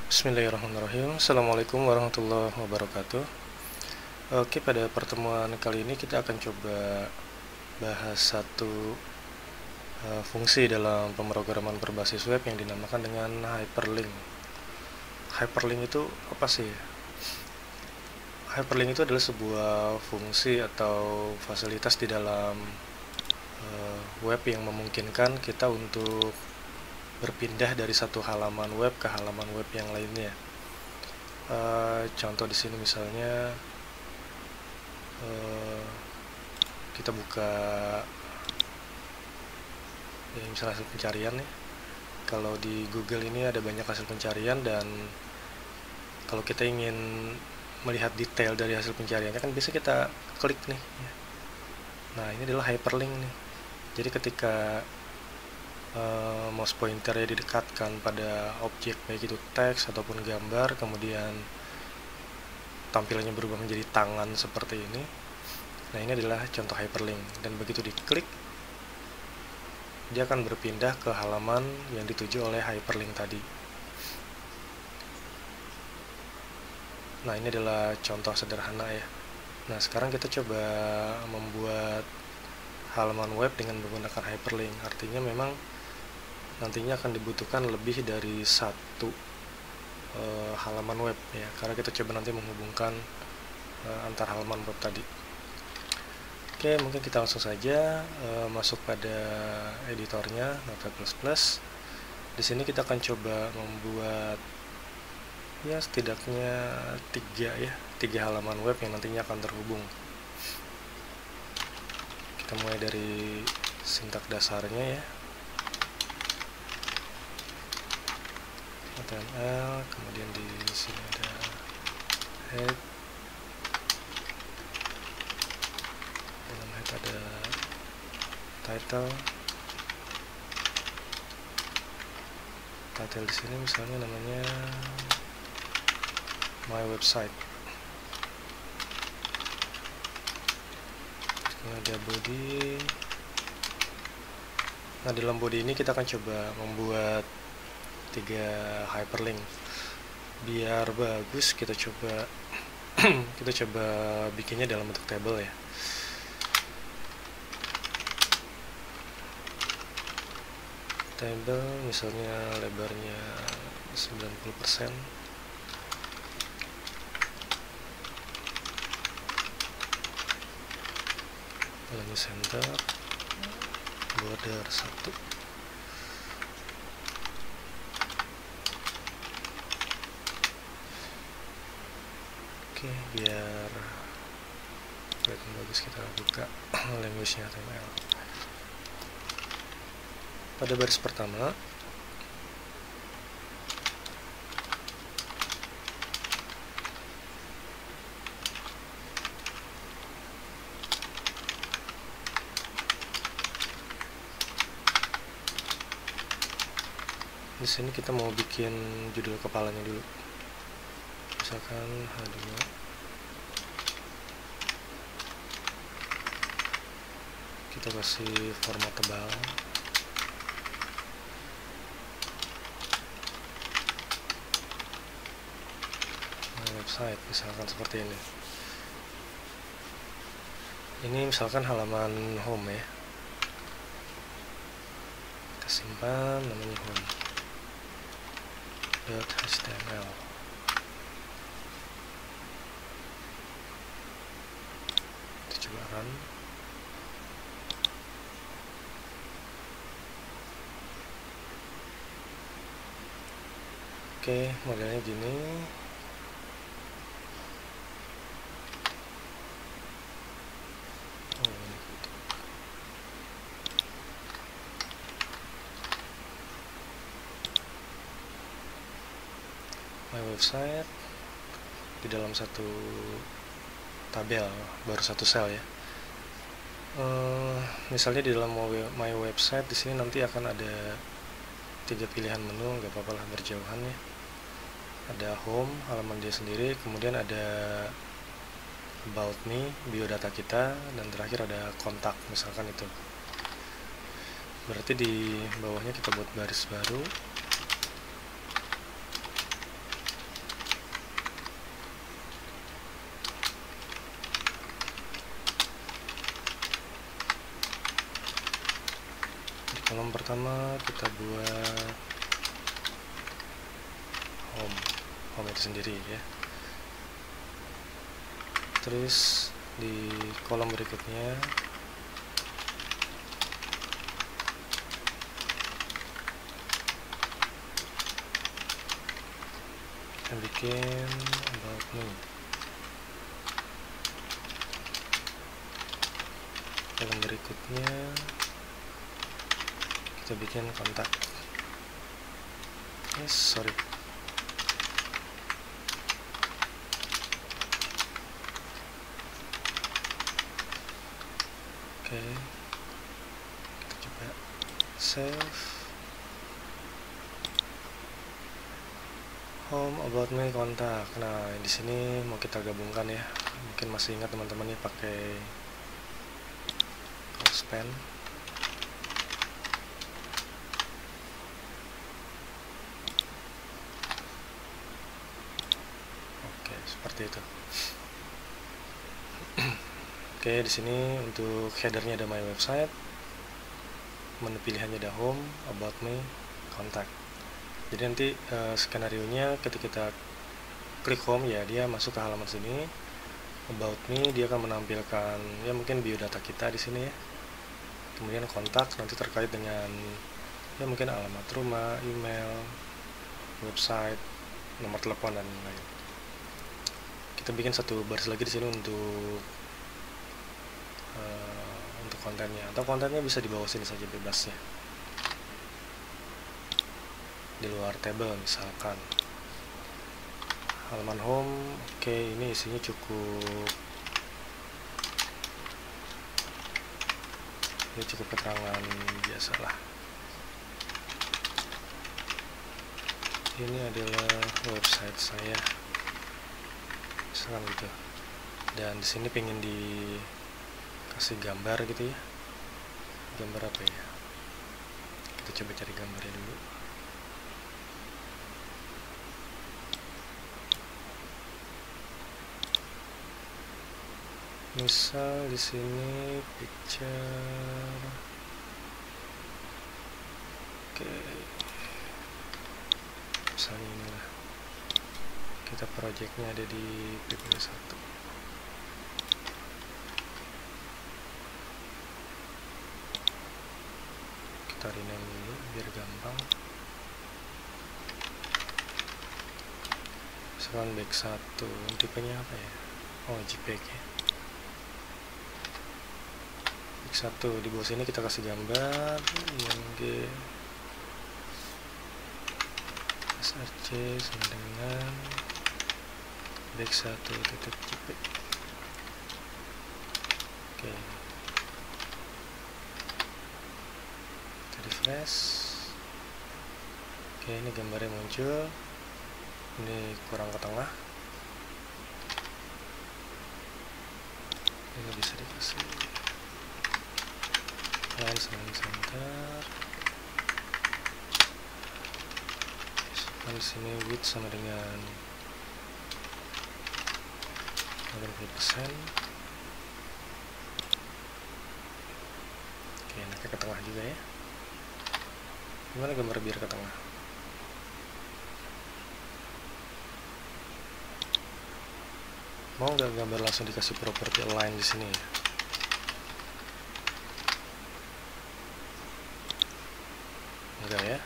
Bismillahirrahmanirrahim. Assalamualaikum warahmatullahi wabarakatuh. Oke, pada pertemuan kali ini kita akan coba bahas satu fungsi dalam pemrograman berbasis web yang dinamakan dengan hyperlink. Hyperlink itu apa sih? Hyperlink itu adalah sebuah fungsi atau fasilitas di dalam web yang memungkinkan kita untuk berpindah dari satu halaman web ke halaman web yang lainnya. Contoh di sini misalnya kita buka misalnya hasil pencarian nih. Kalau di Google ini ada banyak hasil pencarian, dan kalau kita ingin melihat detail dari hasil pencariannya kan bisa kita klik nih. Nah, ini adalah hyperlink nih. Jadi ketika mouse pointernya didekatkan pada objek, baik itu teks ataupun gambar, kemudian tampilannya berubah menjadi tangan seperti ini. Nah, ini adalah contoh hyperlink, dan begitu diklik dia akan berpindah ke halaman yang dituju oleh hyperlink tadi. Nah, ini adalah contoh sederhana ya. Nah, sekarang kita coba membuat halaman web dengan menggunakan hyperlink. Artinya memang nantinya akan dibutuhkan lebih dari satu halaman web ya, karena kita coba nanti menghubungkan antar halaman web tadi. Oke, mungkin kita langsung saja masuk pada editornya Notepad++. Di sini kita akan coba membuat ya setidaknya tiga halaman web yang nantinya akan terhubung. Kita mulai dari sintak dasarnya ya, HTML, kemudian di sini ada head, dalam head ada title di sini misalnya namanya my website. Kemudian ada body. Nah, dalam body ini kita akan coba membuat 3 hyperlink. Biar bagus kita coba bikinnya dalam bentuk table ya. Table misalnya lebarnya 90%. Lalu center, border 1. Oke, biar kelihatan bagus kita buka language-nya HTML. Pada baris pertama di sini kita mau bikin judul kepalanya dulu, misalkan H2. Kita kasih format tebal. Website misalkan seperti ini. Ini misalkan halaman home ya. Kita simpan namanya home.html. Kita coba run. Oke, modelnya gini. My website di dalam satu tabel, baru satu sel ya. Misalnya di dalam my website di sini nanti akan ada 3 pilihan menu, nggak apa-apa lah berjauhan ya. Ada home, halaman dia sendiri, kemudian ada about me, biodata kita, dan terakhir ada kontak misalkan itu. Berarti di bawahnya kita buat baris baru. pertama kita buat home itu sendiri ya. Terus di kolom berikutnya kita bikin about me. Kolom berikutnya kita bikin kontak. Sorry. Oke, kita coba save. Home, about me, kontak. Nah, di sini mau kita gabungkan ya. Mungkin masih ingat teman-teman nih pakai span. Oke, seperti itu. Oke, di sini untuk headernya ada my website, menu pilihannya ada home, about me, contact. Jadi nanti skenario nya ketika kita klik home ya dia masuk ke halaman sini. About me dia akan menampilkan ya mungkin biodata kita di sini ya. Kemudian kontak nanti terkait dengan ya mungkin alamat rumah, email, website, nomor telepon dan lain-lain. Kita bikin satu baris lagi di sini untuk kontennya, atau kontennya bisa di bawah sini saja bebas ya, di luar table misalkan halaman home. Oke, ini isinya cukup ini cukup keterangan biasalah. Ini adalah website saya misalkan gitu, dan di sini pengen dikasih gambar gitu ya. Gambar apa ya, kita coba cari gambarnya dulu. Misal di sini picture. Oke, misalnya inilah, kita projectnya ada di PP1. Kita rename dulu biar gampang. Misalkan back 1, tipenya apa ya? Oh, JPEG ya. Back 1, di bawah sini kita kasih gambar IMG src sama dengan back 1.jpg. Oke, kita refresh. Oke, ini gambarnya muncul. Ini kurang ke tengah, ini bisa dikasih line sama center. Di sini width sama dengan 80%. Oke, enaknya ke tengah juga ya. Gimana gambar biar ke tengah? Mau nggak gambar langsung dikasih property align di sini ya? Enggak ya.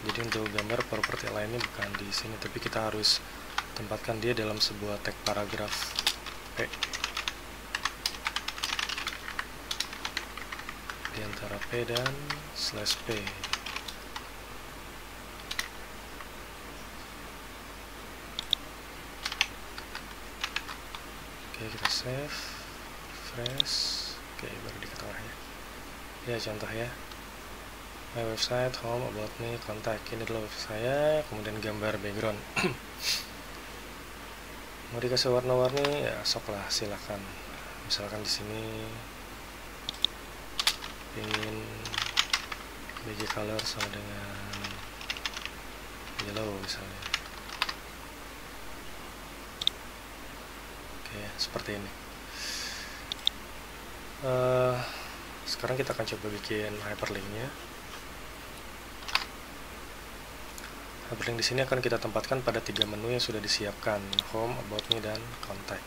Jadi untuk gambar property align ini bukan di sini, tapi kita harus tempatkan dia dalam sebuah tag paragraf P. Di antara P dan /P. Oke, kita save, refresh. Oke, baru di tengah ya. Ya, contoh ya. My website, home, about me, contact. Ini adalah website saya, kemudian gambar background. Mau dikasih warna-warni ya sok lah, silakan. Misalkan di sini ingin bg color sama dengan yellow misalnya. Oke, seperti ini. Sekarang kita akan coba bikin hyperlinknya. Hyperlink di sini akan kita tempatkan pada 3 menu yang sudah disiapkan, home, about me, dan contact.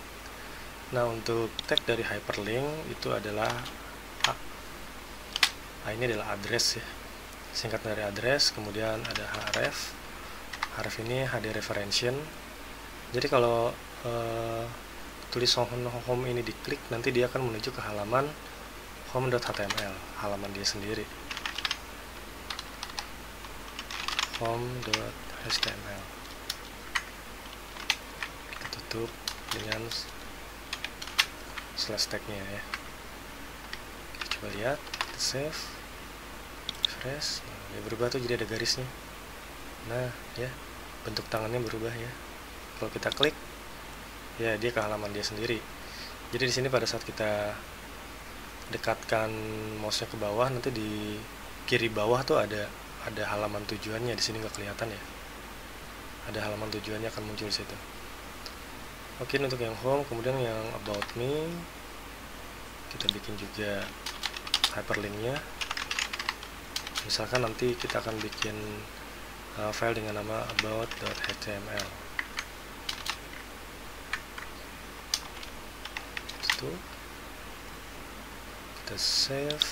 Nah, untuk tag dari hyperlink itu adalah ini adalah address ya, singkat dari address, kemudian ada href. Href ini HD referential. Jadi kalau tulis home ini diklik, nanti dia akan menuju ke halaman home.html, halaman dia sendiri, home.html. Kita tutup dengan slash tag-nya ya. Kita coba lihat, kita save, refresh. Nah, dia berubah tuh, jadi ada garisnya. Nah ya, bentuk tangannya berubah ya. Kalau kita klik, ya dia ke halaman dia sendiri. Jadi di sini pada saat kita dekatkan mouse-nya ke bawah, nanti di kiri bawah tuh ada halaman tujuannya. Di sini nggak kelihatan ya. Ada halaman tujuannya akan muncul di situ. Oke, untuk yang home, kemudian yang about me kita bikin juga hyperlinknya. Misalkan nanti kita akan bikin file dengan nama about.html. Tutup, kita save,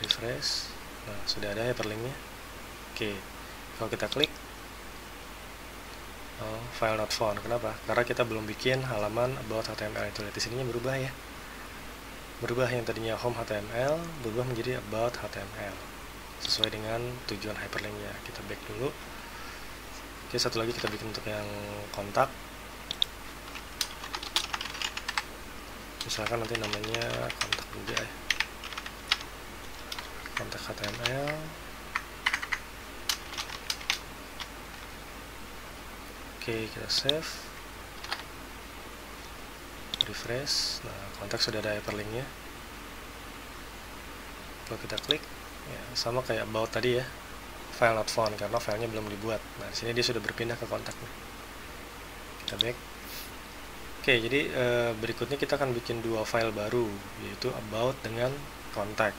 refresh. Nah, sudah ada hyperlinknya. Oke, kalau kita klik, file not found. Kenapa? Karena kita belum bikin halaman about.html itu. Lihat di sininya berubah ya. Berubah, yang tadinya home HTML berubah menjadi about HTML sesuai dengan tujuan hyperlinknya. Kita back dulu. Oke, satu lagi kita bikin untuk yang kontak. Misalkan nanti namanya kontak juga ya, kontak HTML. Oke, kita save, refresh. Nah, kontak sudah ada hyperlinknya. Kalau kita klik, ya, sama kayak about tadi ya, file not found karena filenya belum dibuat. Nah, di sini dia sudah berpindah ke kontak nih. Kita back. Oke, jadi berikutnya kita akan bikin 2 file baru, yaitu about dengan contact.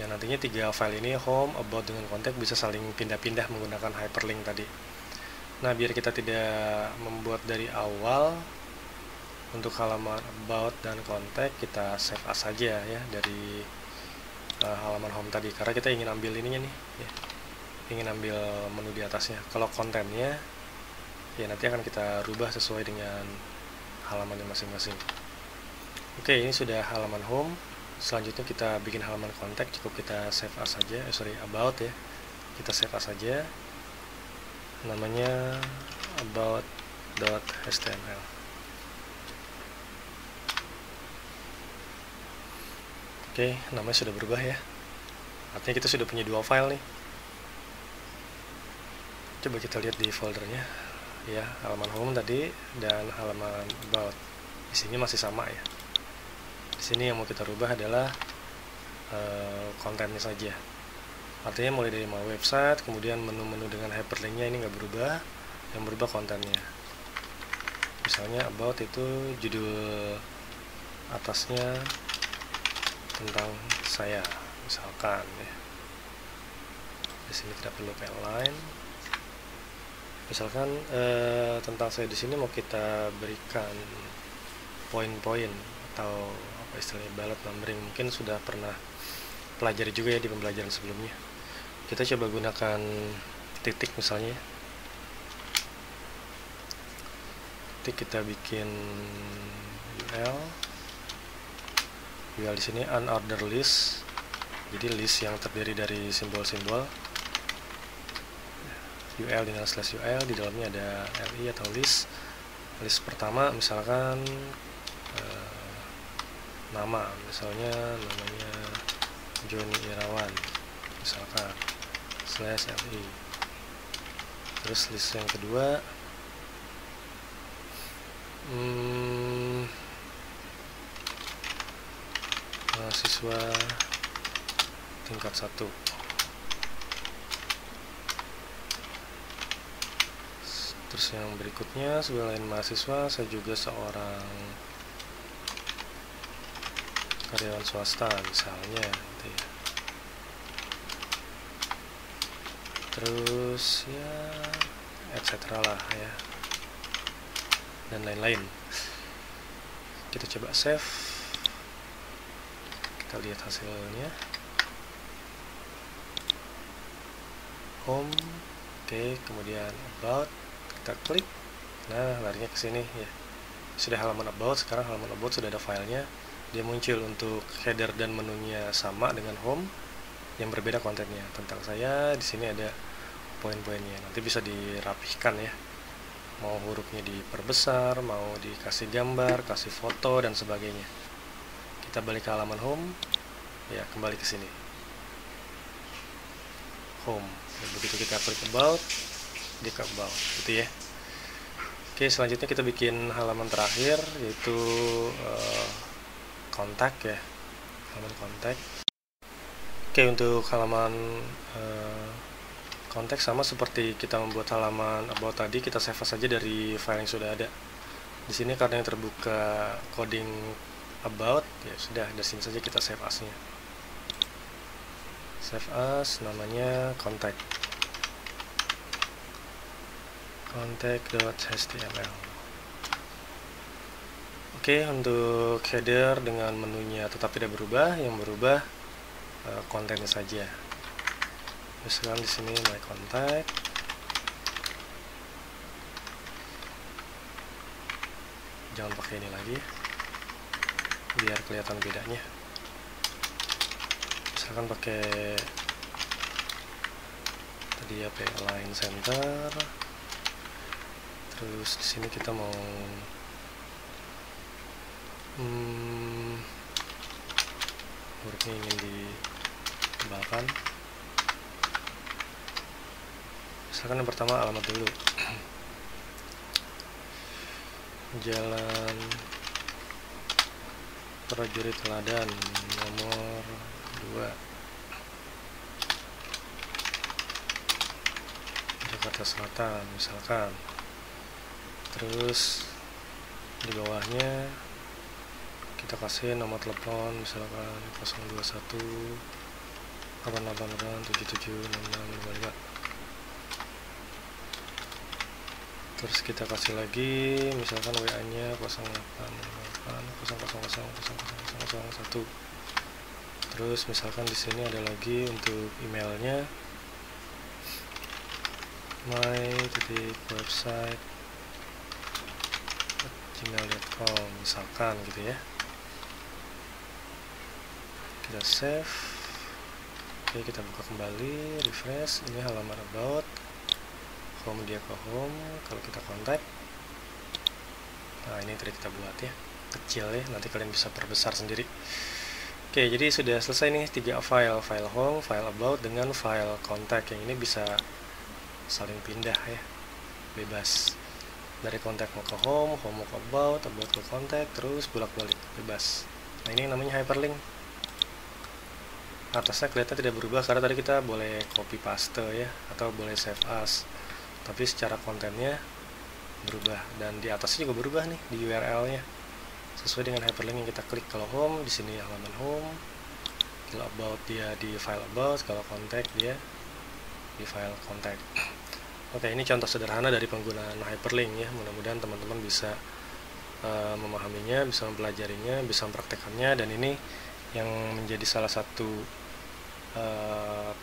Yang nantinya 3 file ini, home, about dengan contact, bisa saling pindah-pindah menggunakan hyperlink tadi. Nah, biar kita tidak membuat dari awal, untuk halaman about dan contact kita save as saja ya dari halaman home tadi, karena kita ingin ambil ininya nih ya, ingin ambil menu di atasnya. Kalau kontennya ya nanti akan kita rubah sesuai dengan halamannya masing-masing. Oke, ini sudah halaman home. Selanjutnya kita bikin halaman contact, cukup kita save as saja, about ya, kita save as saja, namanya about.html. Oke, namanya sudah berubah ya, artinya kita sudah punya 2 file nih. Coba kita lihat di foldernya ya, halaman home tadi dan halaman about, isinya masih sama ya. Di sini yang mau kita rubah adalah kontennya saja. Artinya mulai dari my website, kemudian menu-menu dengan hyperlinknya ini nggak berubah, yang berubah kontennya. Misalnya about itu judul atasnya tentang saya, misalkan ya. Di sini tidak perlu line. Misalkan tentang saya di sini mau kita berikan poin-poin atau apa istilahnya, bullet numbering. Mungkin sudah pernah pelajari juga ya di pembelajaran sebelumnya. Kita coba gunakan titik misalnya. Titik, kita bikin UL di sini unordered list. Jadi list yang terdiri dari simbol-simbol. UL dengan slash UL, di dalamnya ada LI atau list. List pertama misalkan nama, misalnya namanya Joni Irawan, misalkan slash LI. Terus list yang kedua mahasiswa tingkat 1. Terus yang berikutnya, selain mahasiswa, saya juga seorang karyawan swasta misalnya gitu ya. terus ya etc lah ya, dan lain-lain. Kita coba save, kita lihat hasilnya. Home, oke, kemudian about, kita klik, nah larinya ke sini ya. Sudah halaman about. Sekarang halaman about sudah ada filenya, dia muncul untuk header dan menunya sama dengan home, yang berbeda kontennya. Tentang saya di sini ada poin-poinnya, nanti bisa dirapihkan ya, mau hurufnya diperbesar, mau dikasih gambar, kasih foto dan sebagainya. Kita balik ke halaman home ya, kembali ke sini home. Dan begitu kita klik about, dia ke about gitu ya. Oke, selanjutnya kita bikin halaman terakhir, yaitu kontak ya, halaman kontak. Oke, untuk halaman kontak sama seperti kita membuat halaman about tadi, kita save as saja dari file yang sudah ada. Di sini karena yang terbuka coding about, ya sudah dari sini saja kita save as-nya. Save as, namanya kontak. Contact.html. Oke, untuk header dengan menunya tetap tidak berubah, yang berubah kontennya saja. Misalkan di sini my contact, jangan pakai ini lagi biar kelihatan bedanya. Misalkan pakai tadi apa ya, line center. Terus di sini kita mau hurufnya ingin ditebalkan. Misalkan yang pertama alamat dulu. Jalan Prajurit Teladan nomor 2, Jakarta Selatan misalkan. Terus di bawahnya kita kasih nomor telepon misalkan 021 888 776655. Terus kita kasih lagi misalkan WA nya 088800000001. Terus misalkan di sini ada lagi untuk emailnya my.website@gmail.com misalkan gitu ya. Kita save. Oke, kita buka kembali, refresh. Ini halaman about, home, dia ke home. Kalau kita kontak, nah ini tadi kita buat ya, kecil ya, nanti kalian bisa perbesar sendiri. Oke, jadi sudah selesai nih 3 file, file home, file about, dengan file kontak. Yang ini bisa saling pindah ya, bebas. Dari kontak mau ke home, home mau ke about ke kontak, terus bolak-balik, bebas. Nah ini namanya hyperlink. Atasnya kelihatan tidak berubah karena tadi kita boleh copy paste ya, atau boleh save as, tapi secara kontennya berubah. Dan di atasnya juga berubah nih di URL nya sesuai dengan hyperlink yang kita klik. Kalau home di sini halaman home, kalau about dia di file about, kalau kontak dia di file kontak. Oke, ini contoh sederhana dari penggunaan hyperlink ya. Mudah-mudahan teman-teman bisa memahaminya, bisa mempelajarinya, bisa mempraktekannya, dan ini yang menjadi salah satu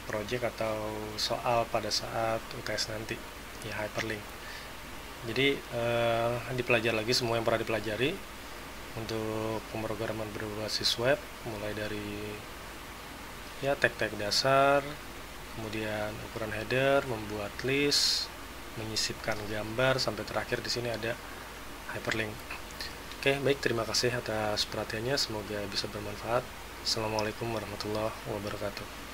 project atau soal pada saat UTS nanti ya, hyperlink. Jadi dipelajari lagi semua yang pernah dipelajari untuk pemrograman berbasis web, mulai dari ya tag-tag dasar, kemudian ukuran header, membuat list, menyisipkan gambar, sampai terakhir di sini ada hyperlink. Oke, baik, terima kasih atas perhatiannya, semoga bisa bermanfaat. Assalamualaikum warahmatullahi wabarakatuh.